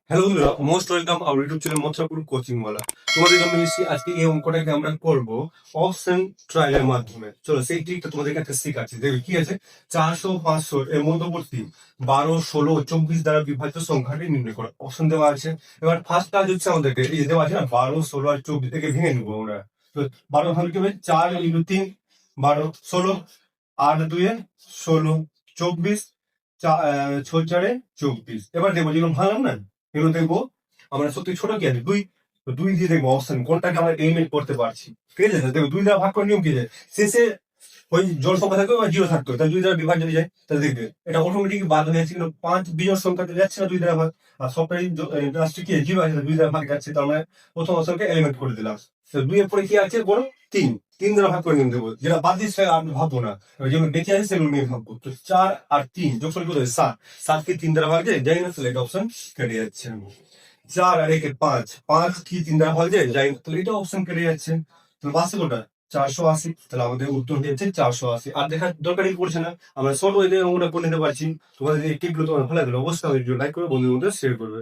Hello বন্ধুরা, most welcome our YouTube channel Mathurapur coaching ওয়ালা। তোমাদের জন্য এসেছি আজকে এই অঙ্কটাকে আমরা করবো অপশন ট্রায়ালের মাধ্যমে। চলো সেই ট্রিকটা তোমাদের কাছে শেখাচ্ছি। দেখবে কি আছে, 400 500 এর মধ্যবর্তী 12 16 24 দ্বারা বিভাজ্য সংখ্যাটি নির্ণয় করো। অপশন দেওয়া আছে। এবার ফার্স্ট কাজ হচ্ছে আমাদেরকে এই যে দেওয়া আছে না 12 16 আর 24 থেকে ভেঙে নিবো আমরা। তো 12 ভাবে কি হবে, 4 × 3 12 16, 8 2 16 24, 6 4 24। এবার দেখবো যেগুলো ভাঙলাম না, এগুলো দেখবো আমরা সত্যি ছোট কি আছে 2। তো 2 দিয়ে দেখবো অপশন কোনটাকে আমরা এলিমিনেট করতে পারছি। ঠিক আছে, দেখবো 2 দ্বারা ভাগ করে নিয়ম কি আছে, শেষে ওই জোড় সংখ্যা থাকবে বা জিরো থাকবে, তাহলে 2 দ্বারা বিভাগ যদি যায় তাহলে দেখবে এটা অটোমেটিক বাদ হয়ে যাচ্ছে। কিন্তু 5 বিজোড় সংখ্যাতে যাচ্ছে না 2 দ্বারা ভাগ, আর সবটাই লাস্টে কি জিরো আছে, 2 দ্বারা ভাগ যাচ্ছে, তার মানে প্রথম অপশনকে এলিমিনেট করে দিলাম। তো 2 এর পরে কি আছে বলো, 3। 3 দ্বারা ভাগ করে নিয়ম দেবো, যেটা বাদ দিচ্ছে আমি ভাববো না, এবার যেগুলো বেঁচে আছে সেগুলো নিয়ে ভাববো। তো 4 আর 3 যোগফল কত হয় 7। 7 কে 3 দ্বারা ভাগ যায় যাই না, তাহলে এটা অপশন কেটে যাচ্ছে। 4 আর 1 5, 5 কি 3 দ্বারা ভাগ যায় যাই না, তাহলে এটা অপশন কেটে যাচ্ছে। তাহলে বাসে কোনটা 480। তাহলে আমাদের উত্তর হচ্ছে 480। আর দেখার দরকারই পড়ছে না, আমরা শর্ট ওয়েতে অঙ্কটা করে নিতে পারছি। তোমাদের এই টিপগুলো তোমার ভালো লাগলো অবশ্যই লাইক করে বন্ধুদের মধ্যে শেয়ার করবে।